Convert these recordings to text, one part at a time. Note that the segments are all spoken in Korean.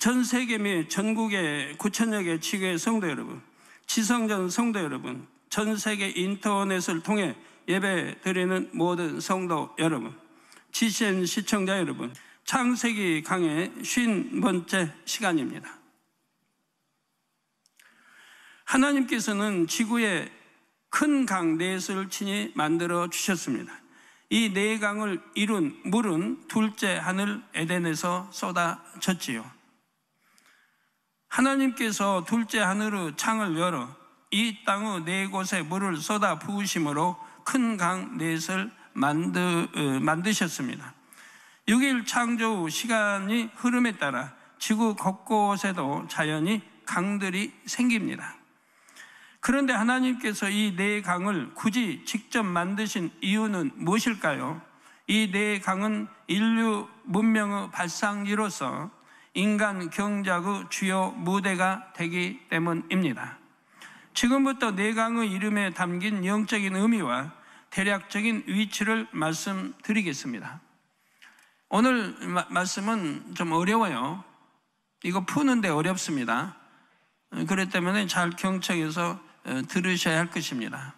전 세계 및 전국의 9천여 개 지교회 성도 여러분, 지성전 성도 여러분, 전 세계 인터넷을 통해 예배 드리는 모든 성도 여러분, GCN 시청자 여러분, 창세기 강의 50번째 시간입니다. 하나님께서는 지구에 큰 강 넷을 친히 만들어 주셨습니다. 이 네 강을 이룬 물은 둘째 하늘 에덴에서 쏟아졌지요. 하나님께서 둘째 하늘의 창을 열어 이 땅의 네 곳에 물을 쏟아 부으심으로 큰 강 넷을 만드셨습니다. 6일 창조 후 시간이 흐름에 따라 지구 곳곳에도 자연히 강들이 생깁니다. 그런데 하나님께서 이 네 강을 굳이 직접 만드신 이유는 무엇일까요? 이 네 강은 인류 문명의 발상지로서 인간 경작의 주요 무대가 되기 때문입니다. 지금부터 네 강의 이름에 담긴 영적인 의미와 대략적인 위치를 말씀드리겠습니다. 오늘 말씀은 좀 어려워요. 이거 푸는데 어렵습니다. 그렇기 때문에 잘 경청해서 들으셔야 할 것입니다.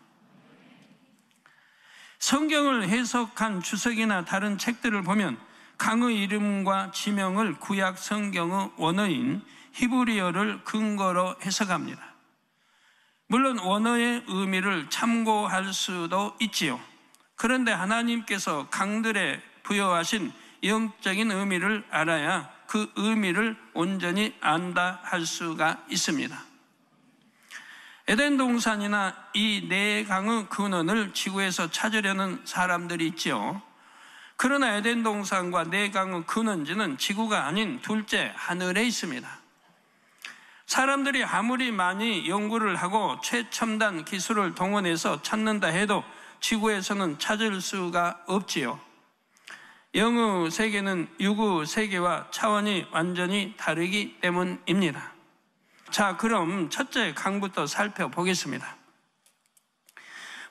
성경을 해석한 주석이나 다른 책들을 보면 강의 이름과 지명을 구약 성경의 원어인 히브리어를 근거로 해석합니다. 물론 원어의 의미를 참고할 수도 있지요. 그런데 하나님께서 강들에 부여하신 영적인 의미를 알아야 그 의미를 온전히 안다 할 수가 있습니다. 에덴 동산이나 이 네 강의 근원을 지구에서 찾으려는 사람들이 있지요. 그러나 에덴 동산과 네 강의 근원지는 지구가 아닌 둘째 하늘에 있습니다. 사람들이 아무리 많이 연구를 하고 최첨단 기술을 동원해서 찾는다 해도 지구에서는 찾을 수가 없지요. 영의 세계는 육의 세계와 차원이 완전히 다르기 때문입니다. 자, 그럼 첫째 강부터 살펴보겠습니다.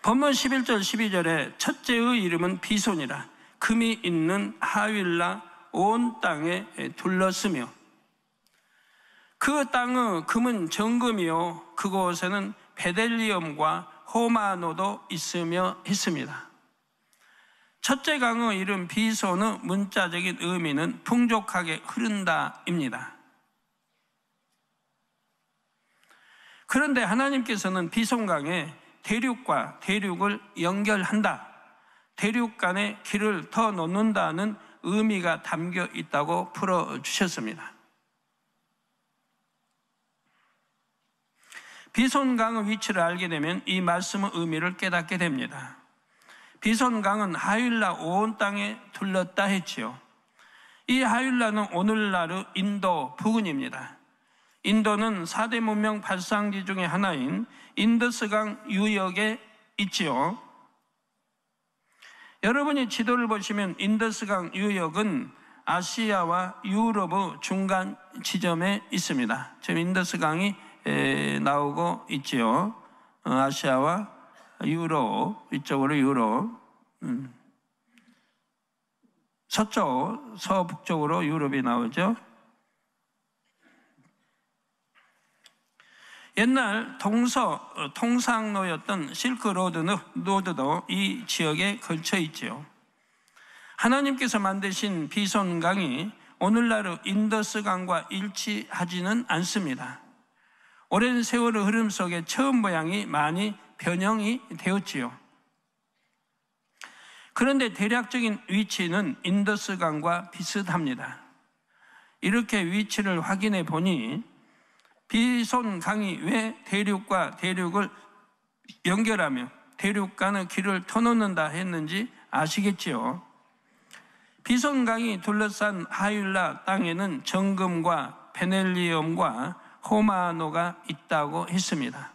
본문 11절 12절에 첫째의 이름은 비손이라 금이 있는 하윌라 온 땅에 둘렀으며 그 땅의 금은 정금이요 그곳에는 베델리엄과 호마노도 있으며 했습니다. 첫째 강의 이름 비손의 문자적인 의미는 풍족하게 흐른다입니다. 그런데 하나님께서는 비손강에 대륙과 대륙을 연결한다, 대륙 간에 길을 더 놓는다는 의미가 담겨 있다고 풀어주셨습니다. 비손강의 위치를 알게 되면 이 말씀의 의미를 깨닫게 됩니다. 비손강은 하윌라 온 땅에 둘렀다 했지요. 이 하윌라는 오늘날의 인도 부근입니다. 인도는 4대 문명 발상지 중에 하나인 인더스강 유역에 있지요. 여러분이 지도를 보시면 인더스강 유역은 아시아와 유럽의 중간 지점에 있습니다. 지금 인더스강이 나오고 있지요. 아시아와 유럽, 이쪽으로 유럽, 서쪽, 서북쪽으로 유럽이 나오죠. 옛날 통상로였던 실크로드도 이 지역에 걸쳐 있지요. 하나님께서 만드신 비손강이 오늘날의 인더스강과 일치하지는 않습니다. 오랜 세월의 흐름 속에 처음 모양이 많이 변형이 되었지요. 그런데 대략적인 위치는 인더스강과 비슷합니다. 이렇게 위치를 확인해 보니 비손강이 왜 대륙과 대륙을 연결하며 대륙 간의 길을 터놓는다 했는지 아시겠지요? 비손강이 둘러싼 하윌라 땅에는 정금과 베넬리엄과 호마노가 있다고 했습니다.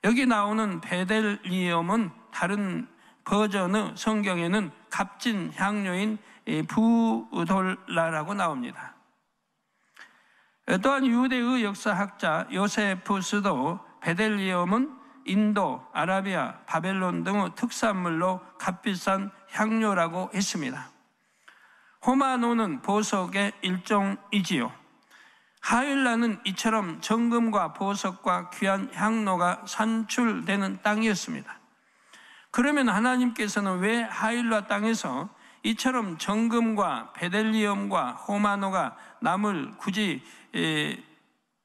여기 나오는 베델리엄은 다른 버전의 성경에는 값진 향료인 부돌라라고 나옵니다. 또한 유대의 역사학자 요세푸스도 베델리엄은 인도, 아라비아, 바벨론 등의 특산물로 값비싼 향료라고 했습니다. 호마노는 보석의 일종이지요. 하윌라는 이처럼 정금과 보석과 귀한 향로가 산출되는 땅이었습니다. 그러면 하나님께서는 왜 하윌라 땅에서 이처럼 정금과 베델리엄과 호마노가 남을 굳이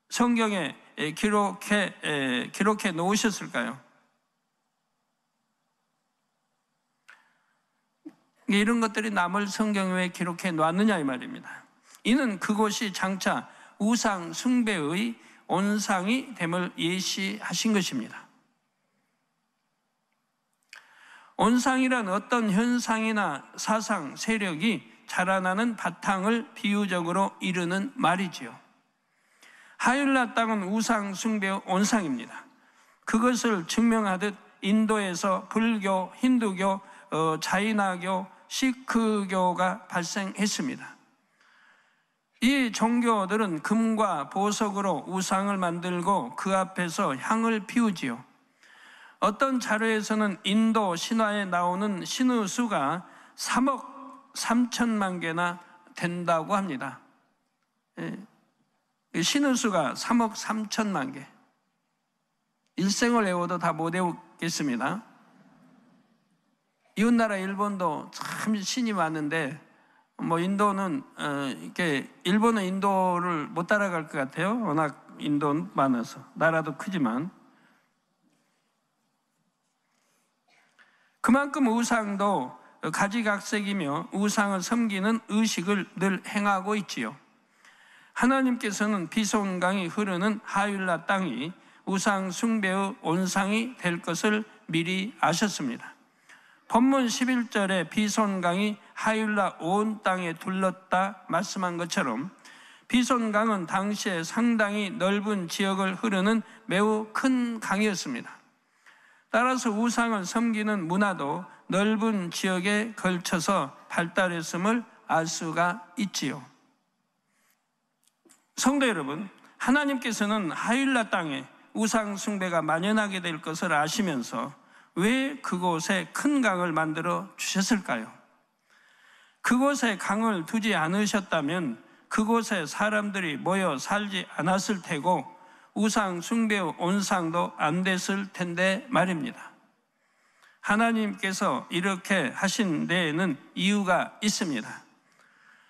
성경에 기록해 놓으셨을까요? 이런 것들이 남을 성경에 왜 기록해 놨느냐 이 말입니다. 이는 그곳이 장차 우상 숭배의 온상이 됨을 예시하신 것입니다. 온상이란 어떤 현상이나 사상, 세력이 자라나는 바탕을 비유적으로 이르는 말이지요. 하윌라 땅은 우상 숭배의 온상입니다. 그것을 증명하듯 인도에서 불교, 힌두교, 자이나교, 시크교가 발생했습니다. 이 종교들은 금과 보석으로 우상을 만들고 그 앞에서 향을 피우지요. 어떤 자료에서는 인도 신화에 나오는 신의 수가 3억 3천만 개나 된다고 합니다. 신의 수가 3억 3천만 개. 일생을 외워도 다 못 외우겠습니다. 이웃나라 일본도 참 신이 많은데 인도는 이렇게 일본은 인도를 못 따라갈 것 같아요. 워낙 인도는 많아서 나라도 크지만 그만큼 우상도 가지각색이며 우상을 섬기는 의식을 늘 행하고 있지요. 하나님께서는 비손강이 흐르는 하윌라 땅이 우상 숭배의 온상이 될 것을 미리 아셨습니다. 본문 11절에 비손강이 하윌라 온 땅에 둘렀다 말씀한 것처럼 비손강은 당시에 상당히 넓은 지역을 흐르는 매우 큰 강이었습니다. 따라서 우상을 섬기는 문화도 넓은 지역에 걸쳐서 발달했음을 알 수가 있지요. 성도 여러분, 하나님께서는 하윌라 땅에 우상 숭배가 만연하게 될 것을 아시면서 왜 그곳에 큰 강을 만들어 주셨을까요? 그곳에 강을 두지 않으셨다면 그곳에 사람들이 모여 살지 않았을 테고 우상 숭배의 온상도 안 됐을 텐데 말입니다. 하나님께서 이렇게 하신 데에는 이유가 있습니다.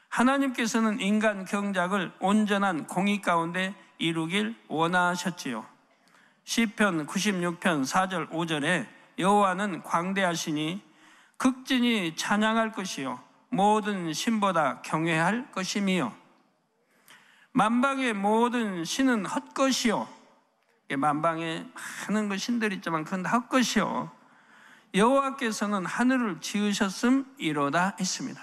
하나님께서는 인간 경작을 온전한 공의 가운데 이루길 원하셨지요. 시편 96편 4절 5절에 여호와는 광대하시니 극진히 찬양할 것이요 모든 신보다 경외할 것이며 만방의 모든 신은 헛것이요, 만방에 많은 신들이 있지만 그건 다 헛것이요 여호와께서는 하늘을 지으셨음이로다 했습니다.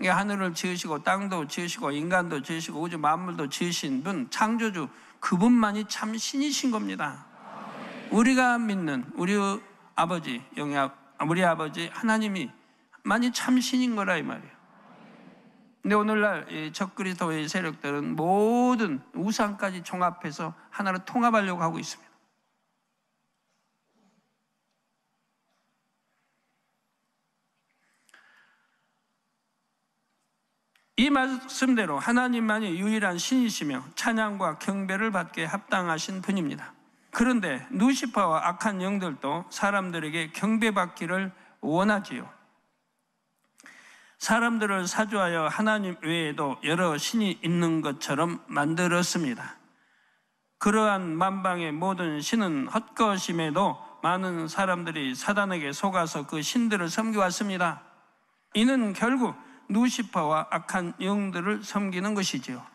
하늘을 지으시고 땅도 지으시고 인간도 지으시고 우주 만물도 지으신 분, 창조주 그분만이 참 신이신 겁니다. 우리가 믿는 우리 아버지 하나님이 만이 참 신인 거라 이 말이에요. 근데 오늘날 이 적그리스도의 세력들은 모든 우상까지 종합해서 하나로 통합하려고 하고 있습니다. 이 말씀대로 하나님만이 유일한 신이시며 찬양과 경배를 받게 합당하신 분입니다. 그런데 누시파와 악한 영들도 사람들에게 경배받기를 원하지요. 사람들을 사주하여 하나님 외에도 여러 신이 있는 것처럼 만들었습니다. 그러한 만방의 모든 신은 헛것임에도 많은 사람들이 사단에게 속아서 그 신들을 섬겨왔습니다. 이는 결국 누시파와 악한 영들을 섬기는 것이지요.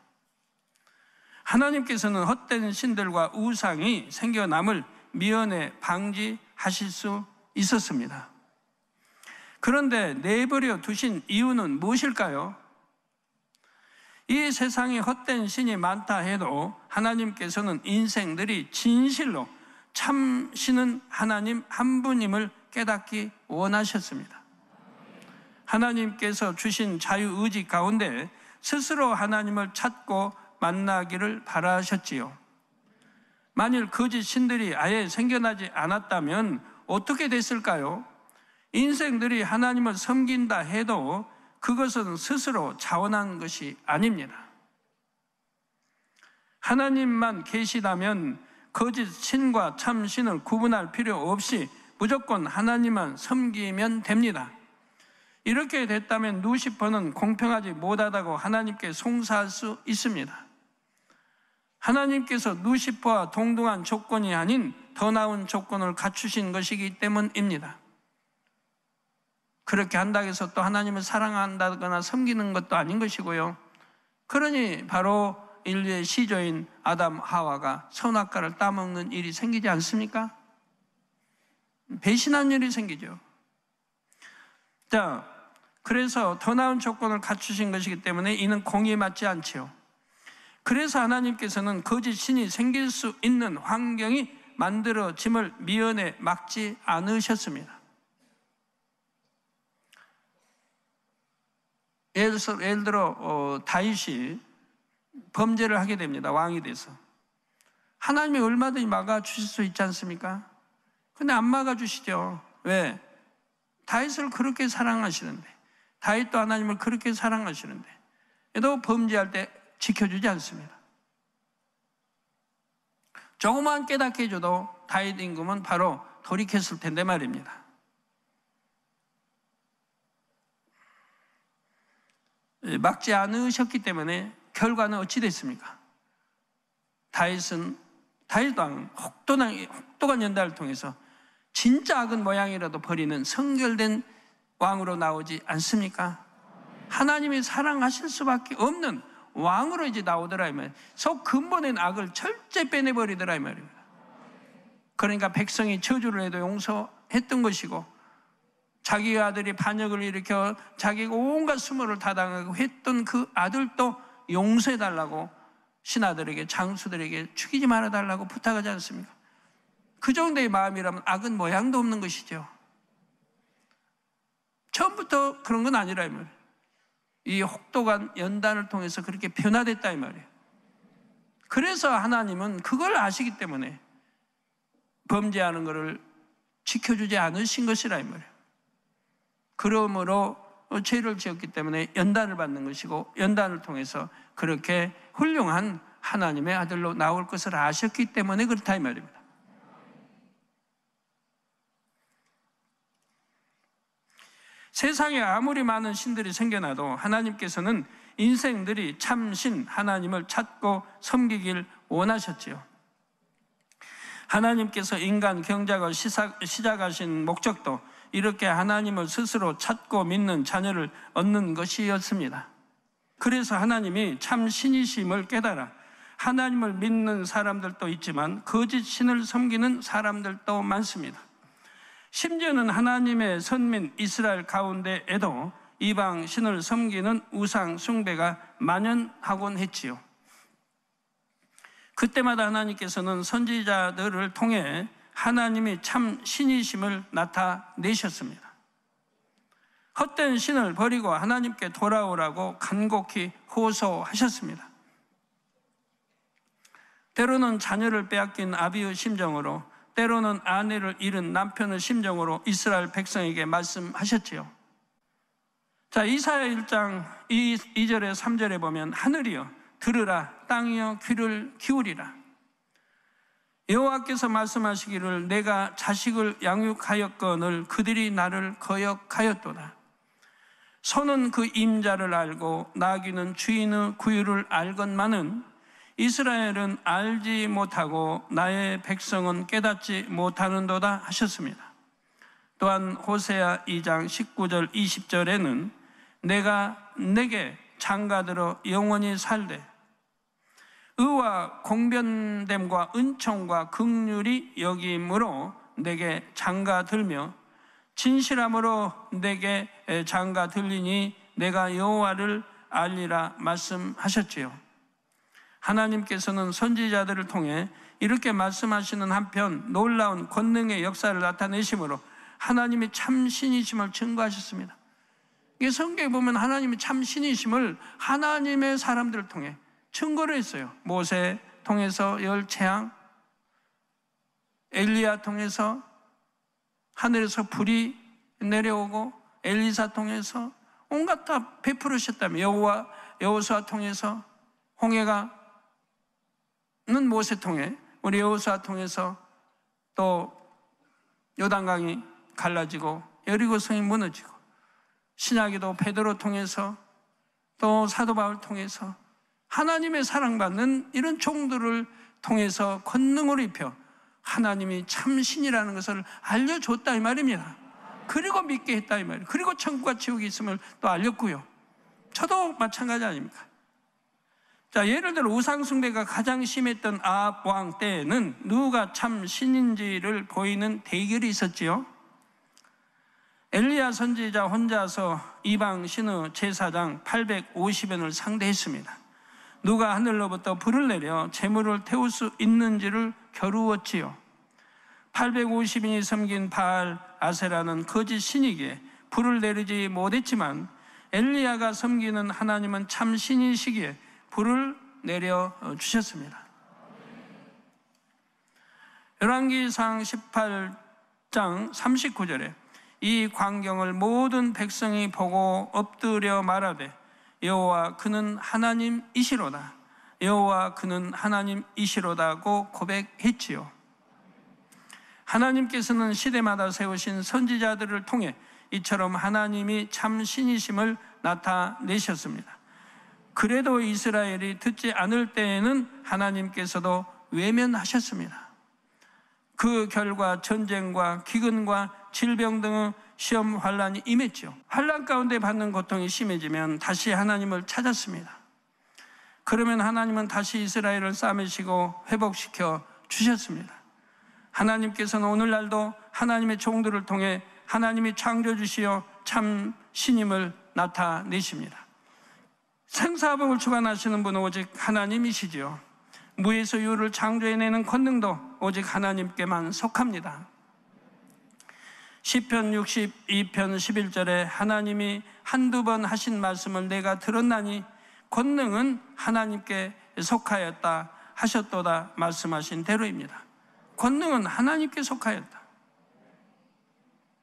하나님께서는 헛된 신들과 우상이 생겨남을 미연에 방지하실 수 있었습니다. 그런데 내버려 두신 이유는 무엇일까요? 이 세상에 헛된 신이 많다 해도 하나님께서는 인생들이 진실로 참 신은 하나님 한 분임을 깨닫기 원하셨습니다. 하나님께서 주신 자유의지 가운데 스스로 하나님을 찾고 만나기를 바라셨지요. 만일 거짓 신들이 아예 생겨나지 않았다면 어떻게 됐을까요? 인생들이 하나님을 섬긴다 해도 그것은 스스로 자원한 것이 아닙니다. 하나님만 계시다면 거짓 신과 참 신을 구분할 필요 없이 무조건 하나님만 섬기면 됩니다. 이렇게 됐다면 루시퍼는 공평하지 못하다고 하나님께 송사할 수 있습니다. 하나님께서 루시퍼와 동등한 조건이 아닌 더 나은 조건을 갖추신 것이기 때문입니다. 그렇게 한다고 해서 또 하나님을 사랑한다거나 섬기는 것도 아닌 것이고요. 그러니 바로 인류의 시조인 아담 하와가 선악과를 따먹는 일이 생기지 않습니까? 배신한 일이 생기죠. 자, 그래서 더 나은 조건을 갖추신 것이기 때문에 이는 공의에 맞지 않지요. 그래서 하나님께서는 거짓 신이 생길 수 있는 환경이 만들어짐을 미연에 막지 않으셨습니다. 예를 들어 다윗이 범죄를 하게 됩니다. 왕이 돼서. 하나님이 얼마든지 막아주실 수 있지 않습니까? 근데 안 막아주시죠. 왜? 다윗을 그렇게 사랑하시는데, 다윗도 하나님을 그렇게 사랑하시는데 또 범죄할 때 지켜주지 않습니다. 조금만 깨닫게 해줘도 다윗 임금은 바로 돌이켰을 텐데 말입니다. 막지 않으셨기 때문에 결과는 어찌 됐습니까? 다윗 왕은 혹독한 연단을 통해서 진짜 악은 모양이라도 버리는 성결된 왕으로 나오지 않습니까? 하나님이 사랑하실 수밖에 없는 왕으로 이제 나오더라 이 말이에요. 속 근본의 악을 철저히 빼내버리더라 이 말입니다. 그러니까 백성이 저주를 해도 용서했던 것이고, 자기 아들이 반역을 일으켜 자기가 온갖 수모를 다 당하고 했던 그 아들도 용서해달라고 신하들에게, 장수들에게 죽이지 말아달라고 부탁하지 않습니까? 그 정도의 마음이라면 악은 모양도 없는 것이죠. 처음부터 그런 건 아니라 이 말이에요. 이 혹독한 연단을 통해서 그렇게 변화됐다 이 말이에요. 그래서 하나님은 그걸 아시기 때문에 범죄하는 것을 지켜주지 않으신 것이라 이 말이에요. 그러므로 죄를 지었기 때문에 연단을 받는 것이고, 연단을 통해서 그렇게 훌륭한 하나님의 아들로 나올 것을 아셨기 때문에 그렇다 이 말입니다. 세상에 아무리 많은 신들이 생겨나도 하나님께서는 인생들이 참신 하나님을 찾고 섬기길 원하셨지요. 하나님께서 인간 경작을 시작하신 목적도 이렇게 하나님을 스스로 찾고 믿는 자녀를 얻는 것이었습니다. 그래서 하나님이 참 신이심을 깨달아 하나님을 믿는 사람들도 있지만 거짓 신을 섬기는 사람들도 많습니다. 심지어는 하나님의 선민 이스라엘 가운데에도 이방 신을 섬기는 우상 숭배가 만연하곤 했지요. 그때마다 하나님께서는 선지자들을 통해 하나님이 참 신이심을 나타내셨습니다. 헛된 신을 버리고 하나님께 돌아오라고 간곡히 호소하셨습니다. 때로는 자녀를 빼앗긴 아비의 심정으로, 때로는 아내를 잃은 남편의 심정으로 이스라엘 백성에게 말씀하셨지요. 자, 이사야 1장 2절에 3절에 보면 하늘이여 들으라, 땅이여 귀를 기울이라. 여호와께서 말씀하시기를 내가 자식을 양육하였거늘 그들이 나를 거역하였도다. 소는 그 임자를 알고 나귀는 주인의 구유를 알건만은 이스라엘은 알지 못하고 나의 백성은 깨닫지 못하는도다 하셨습니다. 또한 호세아 2장 19절 20절에는 내가 내게 장가들어 영원히 살되 의와 공변됨과 은총과 긍휼이 여김으로 내게 장가들며 진실함으로 내게 장가들리니 내가 여호와를 알리라 말씀하셨지요. 하나님께서는 선지자들을 통해 이렇게 말씀하시는 한편 놀라운 권능의 역사를 나타내심으로 하나님이 참 신이심을 증거하셨습니다. 이게 성경에 보면 하나님이 참 신이심을 하나님의 사람들을 통해 증거를 했어요. 모세 통해서 열 재앙, 엘리야 통해서 하늘에서 불이 내려오고, 엘리사 통해서 온갖 다 베풀으셨다며, 여호수아 통해서 홍해가 모세 통해, 우리 여호수아 통해서 또 요단강이 갈라지고 여리고 성이 무너지고, 신약에도 베드로 통해서 또 사도 바울 통해서 하나님의 사랑받는 이런 종들을 통해서 권능을 입혀 하나님이 참 신이라는 것을 알려줬다 이 말입니다. 그리고 믿게 했다 이 말이에요. 그리고 천국과 지옥이 있음을 또 알렸고요. 저도 마찬가지 아닙니까? 자, 예를 들어 우상숭배가 가장 심했던 아합 왕 때에는 누가 참 신인지를 보이는 대결이 있었지요. 엘리야 선지자 혼자서 이방 신의 제사장 850연을 상대했습니다. 누가 하늘로부터 불을 내려 재물을 태울 수 있는지를 겨루었지요. 850인이 섬긴 바알 아세라는 거짓 신이기에 불을 내리지 못했지만, 엘리야가 섬기는 하나님은 참 신이시기에 불을 내려 주셨습니다. 열왕기상 18장 39절에 이 광경을 모든 백성이 보고 엎드려 말하되 여호와 그는 하나님이시로다, 여호와 그는 하나님이시로다고 고백했지요. 하나님께서는 시대마다 세우신 선지자들을 통해 이처럼 하나님이 참 신이심을 나타내셨습니다. 그래도 이스라엘이 듣지 않을 때에는 하나님께서도 외면하셨습니다. 그 결과 전쟁과 기근과 질병 등의 시험 환란이 임했죠. 환란 가운데 받는 고통이 심해지면 다시 하나님을 찾았습니다. 그러면 하나님은 다시 이스라엘을 싸매시고 회복시켜 주셨습니다. 하나님께서는 오늘날도 하나님의 종들을 통해 하나님이 창조주시어 참 신임을 나타내십니다. 생사복을 주관하시는 분은 오직 하나님이시지요. 무에서 유를 창조해내는 권능도 오직 하나님께만 속합니다. 시편 62편 11절에 하나님이 한두 번 하신 말씀을 내가 들었나니 권능은 하나님께 속하였다 하셨도다 말씀하신 대로입니다. 권능은 하나님께 속하였다.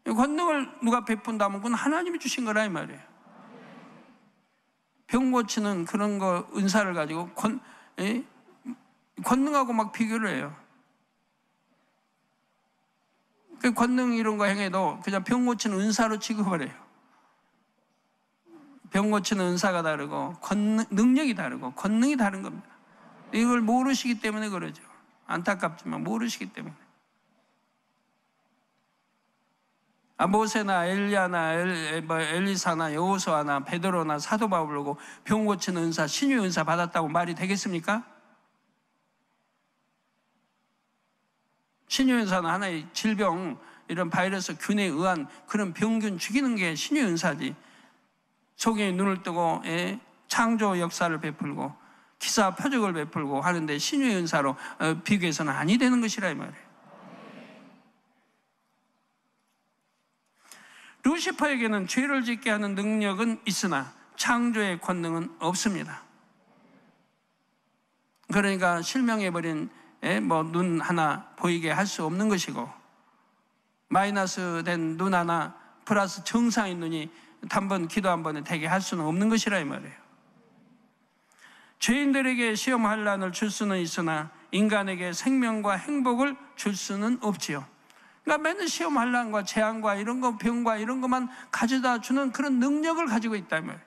권능을 누가 베푼다면 그건 하나님이 주신 거라 이 말이에요. 병 고치는 그런 거 은사를 가지고 권능하고 막 비교를 해요. 그 권능 이런 거 행해도 그냥 병 고치는 은사로 취급을 해요. 병 고치는 은사가 다르고 능력이 다르고 권능이 다른 겁니다. 이걸 모르시기 때문에 그러죠. 안타깝지만 모르시기 때문에. 모세나 엘리야나 엘리사나 여호수아나 베드로나 사도 바울을 보고 병 고치는 은사, 신유의 은사 받았다고 말이 되겠습니까? 신유의 은사는 하나의 질병, 이런 바이러스 균에 의한 그런 병균 죽이는 게 신유의 은사지. 속에 눈을 뜨고 창조 역사를 베풀고 기사 표적을 베풀고 하는데 신유의 은사로 비교해서는 아니 되는 것이라 이 말이에요. 루시퍼에게는 죄를 짓게 하는 능력은 있으나 창조의 권능은 없습니다. 그러니까 실명해버린 눈 하나 보이게 할 수 없는 것이고, 마이너스 된 눈 하나 플러스 정상인 눈이 단번 기도 한 번에 되게 할 수는 없는 것이라 이 말이에요. 죄인들에게 시험 환란을 줄 수는 있으나 인간에게 생명과 행복을 줄 수는 없지요. 그러니까 맨날 시험 환란과 재앙과 이런 거, 병과 이런 것만 가져다 주는 그런 능력을 가지고 있다 이 말이에요.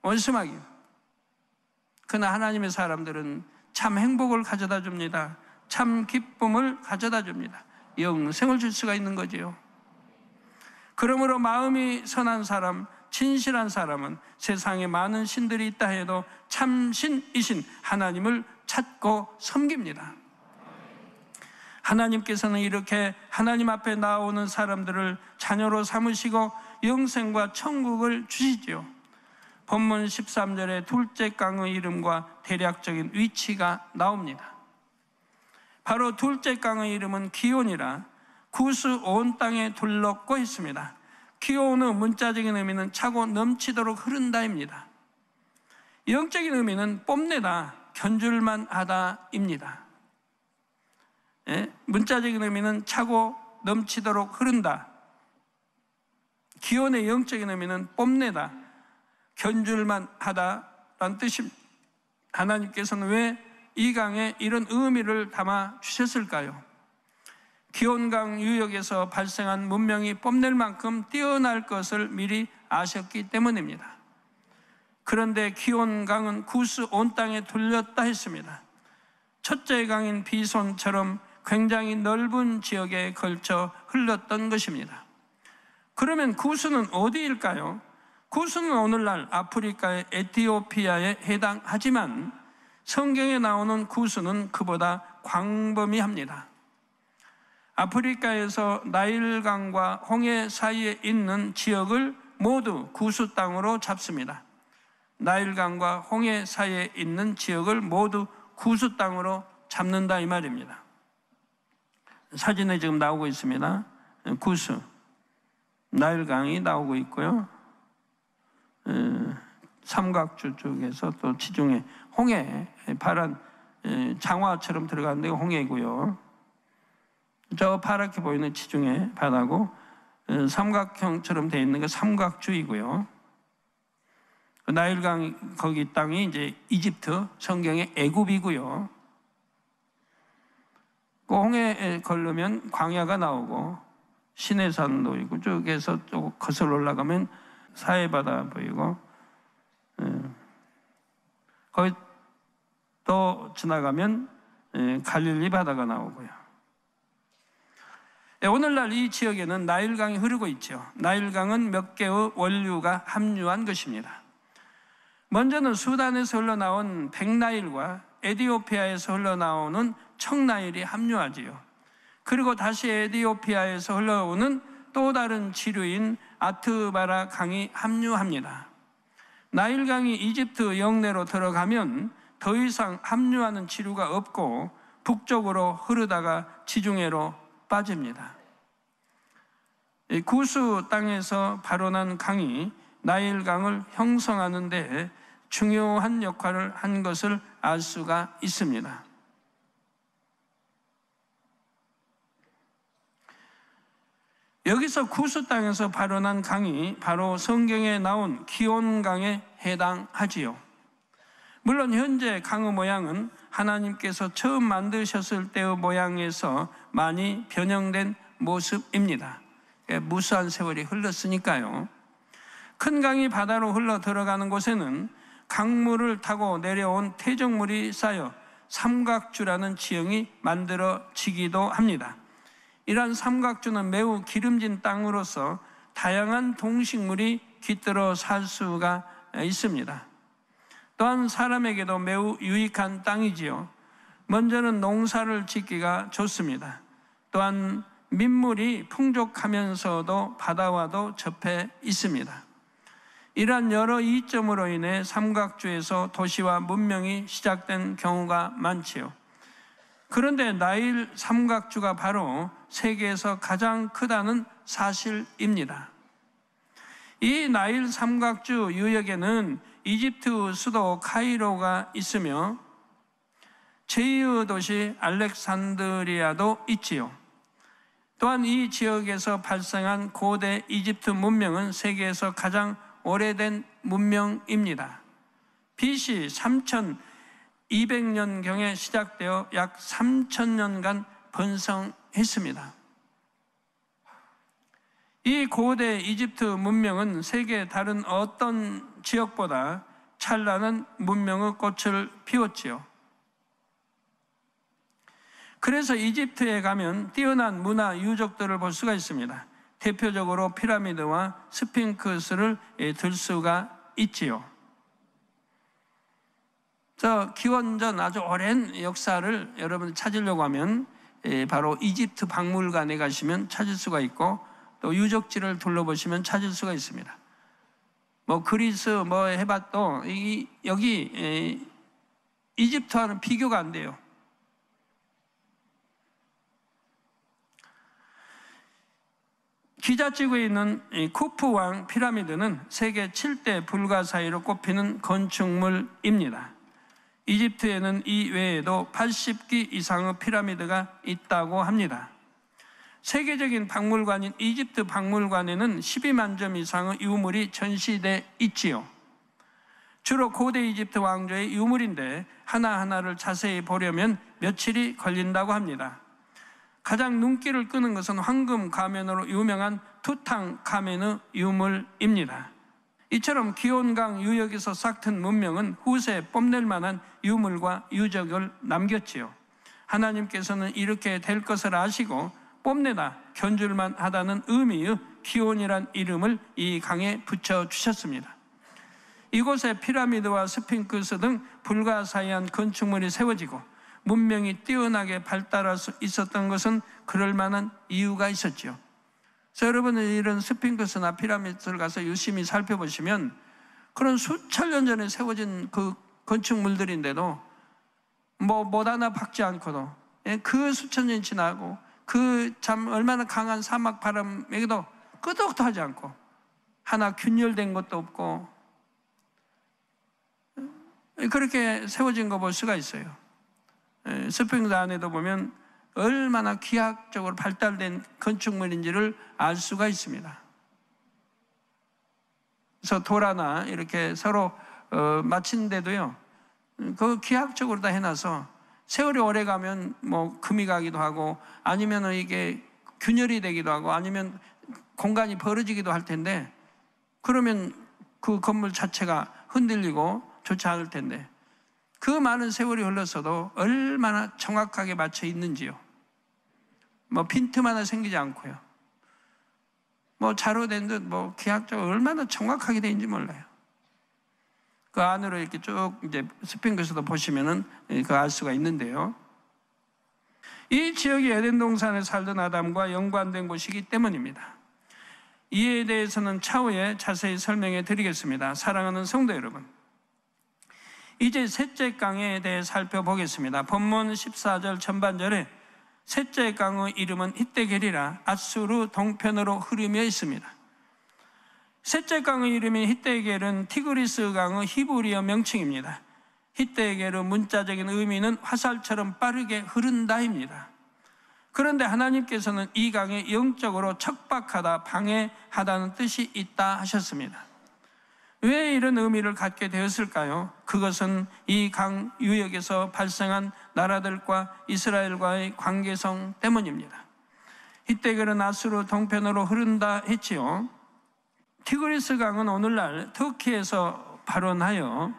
원수마귀. 그러나 하나님의 사람들은 참 행복을 가져다 줍니다. 참 기쁨을 가져다 줍니다. 영생을 줄 수가 있는 거지요. 그러므로 마음이 선한 사람, 진실한 사람은 세상에 많은 신들이 있다 해도 참 신이신 하나님을 찾고 섬깁니다. 하나님께서는 이렇게 하나님 앞에 나오는 사람들을 자녀로 삼으시고 영생과 천국을 주시지요. 본문 13절에 둘째 강의 이름과 대략적인 위치가 나옵니다. 바로 둘째 강의 이름은 기온이라 구스 온 땅에 둘렀고 있습니다. 기온의 문자적인 의미는 차고 넘치도록 흐른다입니다. 영적인 의미는 뽐내다, 견줄만 하다입니다. 문자적인 의미는 차고 넘치도록 흐른다. 기온의 영적인 의미는 뽐내다, 견줄만 하다라는 뜻입니다. 하나님께서는 왜 이 강에 이런 의미를 담아 주셨을까요? 기온강 유역에서 발생한 문명이 뽐낼 만큼 뛰어날 것을 미리 아셨기 때문입니다. 그런데 기온강은 구스 온 땅에 둘렸다 했습니다. 첫째 강인 비손처럼 굉장히 넓은 지역에 걸쳐 흘렀던 것입니다. 그러면 구스는 어디일까요? 구스는 오늘날 아프리카의 에티오피아에 해당하지만 성경에 나오는 구스는 그보다 광범위합니다. 아프리카에서 나일강과 홍해 사이에 있는 지역을 모두 구스 땅으로 잡습니다. 나일강과 홍해 사이에 있는 지역을 모두 구스 땅으로 잡는다 이 말입니다. 사진에 지금 나오고 있습니다. 구스, 나일강이 나오고 있고요. 삼각주 쪽에서 또 지중해, 홍해, 파란 장화처럼 들어가는 데가 홍해고요. 저 파랗게 보이는 지중해 바다고 삼각형처럼 되어 있는 게 삼각주이고요. 나일강 거기 땅이 이제 이집트, 성경의 애굽이고요. 그 홍해에 걸르면 광야가 나오고 시내산도 있고 쪽에서 또 거슬러 올라가면 사해바다 보이고 거기 또 지나가면 갈릴리 바다가 나오고요. 오늘날 이 지역에는 나일강이 흐르고 있죠. 나일강은 몇 개의 원류가 함유한 것입니다. 먼저는 수단에서 흘러나온 백나일과 에티오피아에서 흘러나오는 청나일이 함유하지요. 그리고 다시 에티오피아에서 흘러오는 또 다른 지류인 아트바라 강이 함유합니다. 나일강이 이집트 영내로 들어가면 더 이상 함유하는 지류가 없고 북쪽으로 흐르다가 지중해로 빠집니다. 구스 땅에서 발원한 강이 나일강을 형성하는 데 중요한 역할을 한 것을 알 수가 있습니다. 여기서 구스 땅에서 발원한 강이 바로 성경에 나온 기온강에 해당하지요. 물론 현재 강의 모양은 하나님께서 처음 만드셨을 때의 모양에서 많이 변형된 모습입니다. 무수한 세월이 흘렀으니까요. 큰 강이 바다로 흘러 들어가는 곳에는 강물을 타고 내려온 퇴적물이 쌓여 삼각주라는 지형이 만들어지기도 합니다. 이러한 삼각주는 매우 기름진 땅으로서 다양한 동식물이 깃들어 살 수가 있습니다. 또한 사람에게도 매우 유익한 땅이지요. 먼저는 농사를 짓기가 좋습니다. 또한 민물이 풍족하면서도 바다와도 접해 있습니다. 이러한 여러 이점으로 인해 삼각주에서 도시와 문명이 시작된 경우가 많지요. 그런데 나일 삼각주가 바로 세계에서 가장 크다는 사실입니다. 이 나일 삼각주 유역에는 이집트 수도 카이로가 있으며 제2의 도시 알렉산드리아도 있지요. 또한 이 지역에서 발생한 고대 이집트 문명은 세계에서 가장 오래된 문명입니다. BC 3200년경에 시작되어 약 3000년간 번성했습니다. 이 고대 이집트 문명은 세계 다른 어떤 지역보다 찬란한 문명의 꽃을 피웠지요. 그래서 이집트에 가면 뛰어난 문화 유적들을 볼 수가 있습니다. 대표적으로 피라미드와 스핑크스를 들 수가 있지요. 기원전 아주 오랜 역사를 여러분 찾으려고 하면 바로 이집트 박물관에 가시면 찾을 수가 있고 또 유적지를 둘러보시면 찾을 수가 있습니다. 그리스 해봐도 여기 이집트와는 비교가 안 돼요. 기자지구에 있는 쿠프 왕 피라미드는 세계 7대 불가사의로 꼽히는 건축물입니다. 이집트에는 이 외에도 80기 이상의 피라미드가 있다고 합니다. 세계적인 박물관인 이집트 박물관에는 12만 점 이상의 유물이 전시돼 있지요. 주로 고대 이집트 왕조의 유물인데 하나하나를 자세히 보려면 며칠이 걸린다고 합니다. 가장 눈길을 끄는 것은 황금 가면으로 유명한 투탕카멘의 유물입니다. 이처럼 기온강 유역에서 싹튼 문명은 후세에 뽐낼 만한 유물과 유적을 남겼지요. 하나님께서는 이렇게 될 것을 아시고 뽐내다 견줄만 하다는 의미의 기온이란 이름을 이 강에 붙여주셨습니다. 이곳에 피라미드와 스핑크스 등 불가사의한 건축물이 세워지고 문명이 뛰어나게 발달할 수 있었던 것은 그럴 만한 이유가 있었죠. 그래서 여러분은 이런 스핑크스나 피라미드를 가서 유심히 살펴보시면 그런 수천 년 전에 세워진 그 건축물들인데도 못 하나 박지 않고도 그 수천 년이 지나고 그 참 얼마나 강한 사막 바람에도 끄덕도 하지 않고 하나 균열된 것도 없고 그렇게 세워진 거 볼 수가 있어요. 스핑크스 안에도 보면 얼마나 기하학적으로 발달된 건축물인지를 알 수가 있습니다. 그래서 도라나 이렇게 서로 맞춘데도요, 그 기하학적으로 다 해놔서 세월이 오래 가면 뭐 금이 가기도 하고 아니면 이게 균열이 되기도 하고 아니면 공간이 벌어지기도 할 텐데 그러면 그 건물 자체가 흔들리고 좋지 않을 텐데 그 많은 세월이 흘렀어도 얼마나 정확하게 맞춰 있는지요. 뭐 빈틈 하나 생기지 않고요. 뭐 자로 된 듯 뭐 기하학적으로 얼마나 정확하게 되는지 몰라요. 그 안으로 이렇게 쭉 이제 스핑크스도 보시면은 그 알 수가 있는데요. 이 지역이 에덴 동산에 살던 아담과 연관된 곳이기 때문입니다. 이에 대해서는 차후에 자세히 설명해 드리겠습니다. 사랑하는 성도 여러분, 이제 셋째 강에 대해 살펴보겠습니다. 본문 14절 전반절에 셋째 강의 이름은 히데겔이라 앗수르 동편으로 흐르며 있습니다. 셋째 강의 이름인 히데겔은 티그리스 강의 히브리어 명칭입니다. 히데겔의 문자적인 의미는 화살처럼 빠르게 흐른다입니다. 그런데 하나님께서는 이 강에 영적으로 척박하다, 방해하다는 뜻이 있다 하셨습니다. 왜 이런 의미를 갖게 되었을까요? 그것은 이 강 유역에서 발생한 나라들과 이스라엘과의 관계성 때문입니다. 히데겔은 아수르 동편으로 흐른다 했지요. 티그리스 강은 오늘날 터키에서 발원하여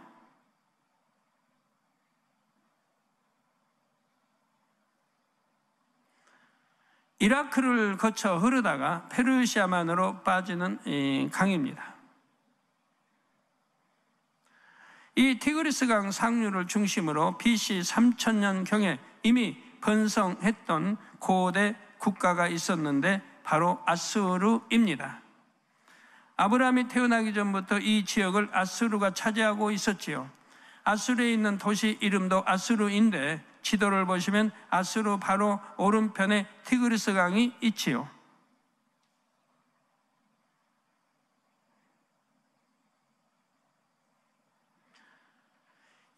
이라크를 거쳐 흐르다가 페르시아만으로 빠지는 강입니다. 이 티그리스 강 상류를 중심으로 BC 3000년경에 이미 번성했던 고대 국가가 있었는데 바로 아수르입니다. 아브라함이 태어나기 전부터 이 지역을 아수르가 차지하고 있었지요. 아수르에 있는 도시 이름도 아수르인데 지도를 보시면 아수르 바로 오른편에 티그리스 강이 있지요.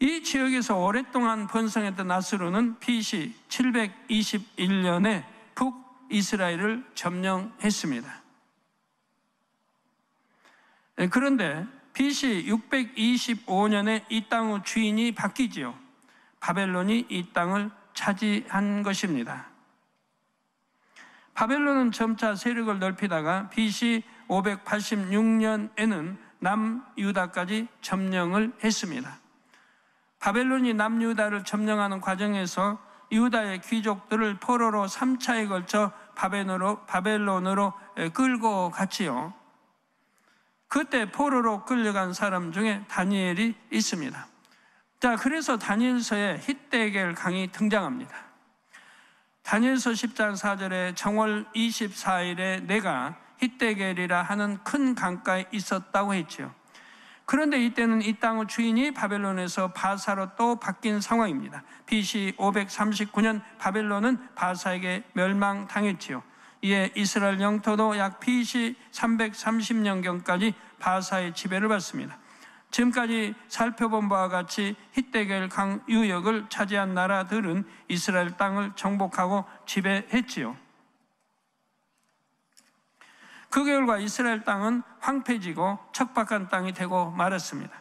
이 지역에서 오랫동안 번성했던 아수르는 BC 721년에 북이스라엘을 점령했습니다. 그런데 BC 625년에 이 땅의 주인이 바뀌지요. 바벨론이 이 땅을 차지한 것입니다. 바벨론은 점차 세력을 넓히다가 BC 586년에는 남유다까지 점령을 했습니다. 바벨론이 남유다를 점령하는 과정에서 유다의 귀족들을 포로로 3차에 걸쳐 바벨론으로 끌고 갔지요. 그때 포로로 끌려간 사람 중에 다니엘이 있습니다. 자, 그래서 다니엘서에 히데겔 강이 등장합니다. 다니엘서 10장 4절에 정월 24일에 내가 히데겔이라 하는 큰 강가에 있었다고 했지요. 그런데 이때는 이 땅의 주인이 바벨론에서 바사로 또 바뀐 상황입니다. BC 539년 바벨론은 바사에게 멸망당했지요. 이에 이스라엘 영토도 약 BC 330년경까지 바사의 지배를 받습니다. 지금까지 살펴본 바와 같이 히데겔 강 유역을 차지한 나라들은 이스라엘 땅을 정복하고 지배했지요. 그 결과 이스라엘 땅은 황폐해지고 척박한 땅이 되고 말았습니다.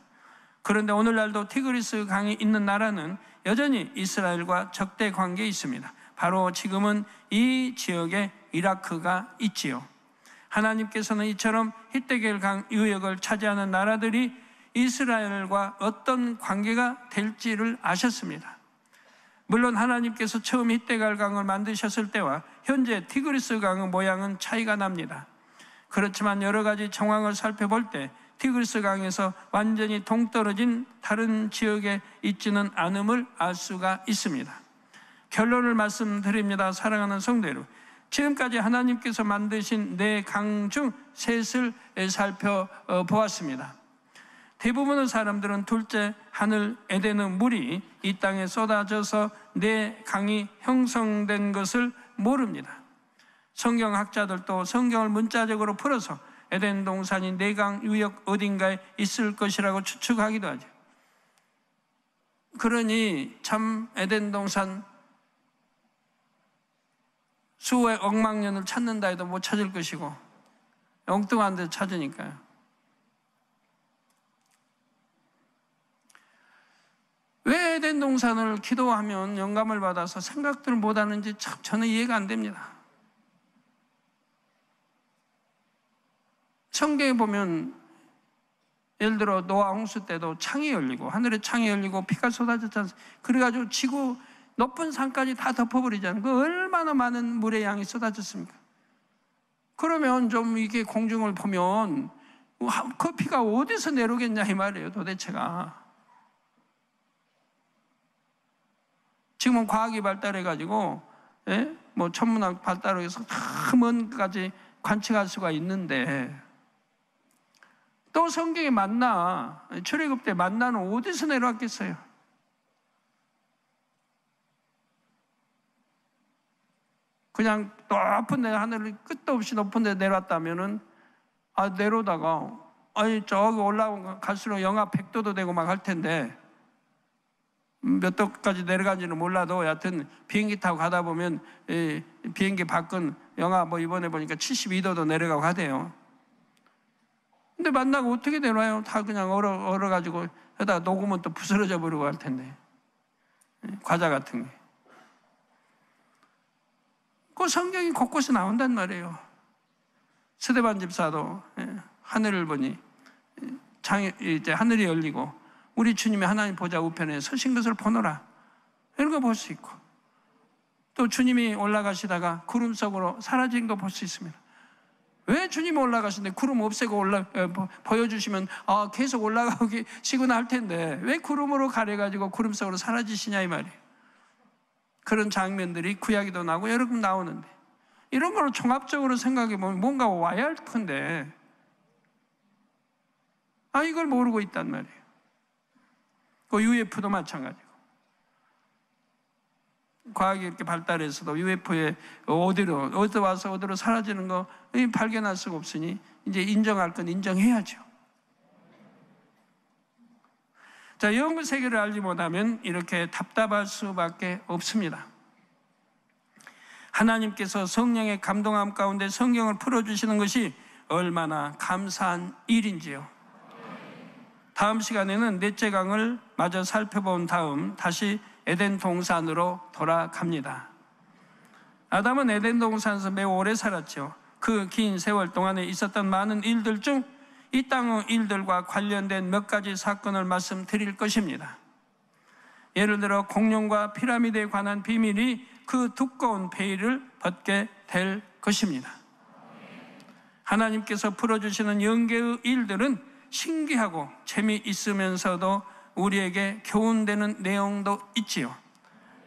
그런데 오늘날도 티그리스 강이 있는 나라는 여전히 이스라엘과 적대 관계에 있습니다. 바로 지금은 이 지역에 이라크가 있지요. 하나님께서는 이처럼 히데겔 강 유역을 차지하는 나라들이 이스라엘과 어떤 관계가 될지를 아셨습니다. 물론 하나님께서 처음 히데겔 강을 만드셨을 때와 현재 티그리스 강의 모양은 차이가 납니다. 그렇지만 여러 가지 정황을 살펴볼 때 티그리스 강에서 완전히 동떨어진 다른 지역에 있지는 않음을 알 수가 있습니다. 결론을 말씀드립니다. 사랑하는 성도 여러분, 지금까지 하나님께서 만드신 네 강 중 셋을 살펴보았습니다. 대부분의 사람들은 둘째 하늘 에덴의 물이 이 땅에 쏟아져서 네 강이 형성된 것을 모릅니다. 성경학자들도 성경을 문자적으로 풀어서 에덴 동산이 네 강 유역 어딘가에 있을 것이라고 추측하기도 하죠. 그러니 참 에덴 동산 수백 억만 년을 찾는다 해도 못 찾을 것이고 엉뚱한 데 찾으니까요. 왜 에덴 동산을 기도하면 영감을 받아서 생각들을 못하는지 참 저는 이해가 안 됩니다. 성경에 보면 예를 들어 노아 홍수 때도 창이 열리고 하늘에 창이 열리고 비가 쏟아졌지 않습니까? 그래가지고 지구 높은 산까지 다 덮어버리잖아요. 그 얼마나 많은 물의 양이 쏟아졌습니까? 그러면 좀 이게 공중을 보면 그 비가 어디서 내려오겠냐 이 말이에요. 도대체가 지금은 과학이 발달해가지고 뭐 천문학 발달해서 다 먼까지 관측할 수가 있는데 또 성경에 만나 출애굽 때 만나는 어디서 내려왔겠어요? 그냥 높은 데 하늘을 끝도 없이 높은 데 내려왔다면은 내려오다가 저기 올라오면 갈수록 영하 100도도 되고 막 할 텐데 몇 도까지 내려간지는 몰라도 여하튼 비행기 타고 가다 보면 비행기 밖은 영하 뭐 이번에 보니까 72도도 내려가고 하대요. 근데 만나고 어떻게 내려와요? 다 그냥 얼어가지고 여기다 녹으면 또 부스러져 버리고 할 텐데 과자 같은 게. 그 성경이 곳곳에 나온단 말이에요. 스데반 집사도 하늘을 보니 이제 하늘이 열리고 우리 주님이 하나님 보좌 우편에 서신 것을 보노라 이런 거 볼 수 있고 또 주님이 올라가시다가 구름 속으로 사라진 거 볼 수 있습니다. 왜 주님이 올라가시는데 구름 없애고 보여주시면 계속 올라가시구나 할 텐데 왜 구름으로 가려가지고 구름 속으로 사라지시냐 이 말이에요. 그런 장면들이 구약에도 나오고 여러 번 나오는데 이런 걸 종합적으로 생각해 보면 뭔가 와야 할 텐데 이걸 모르고 있단 말이에요. 그 UFO도 마찬가지고 과학이 이렇게 발달해서도 UFO에 어디로 와서 어디로 사라지는 거 발견할 수가 없으니 이제 인정할 건 인정해야죠. 자, 영의 세계를 알지 못하면 이렇게 답답할 수밖에 없습니다. 하나님께서 성령의 감동함 가운데 성경을 풀어주시는 것이 얼마나 감사한 일인지요. 다음 시간에는 넷째 강을 마저 살펴본 다음 다시 에덴 동산으로 돌아갑니다. 아담은 에덴 동산에서 매우 오래 살았죠. 그 긴 세월 동안에 있었던 많은 일들 중 이 땅의 일들과 관련된 몇 가지 사건을 말씀드릴 것입니다. 예를 들어 공룡과 피라미드에 관한 비밀이 그 두꺼운 베일을 벗게 될 것입니다. 하나님께서 풀어주시는 영계의 일들은 신기하고 재미있으면서도 우리에게 교훈되는 내용도 있지요.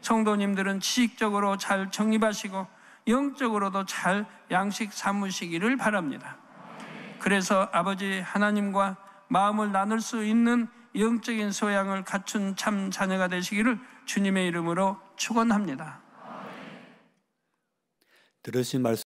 성도님들은 지식적으로 잘 정립하시고 영적으로도 잘 양식 삼으시기를 바랍니다. 그래서 아버지 하나님과 마음을 나눌 수 있는 영적인 소양을 갖춘 참 자녀가 되시기를 주님의 이름으로 축원합니다. 들으신 말씀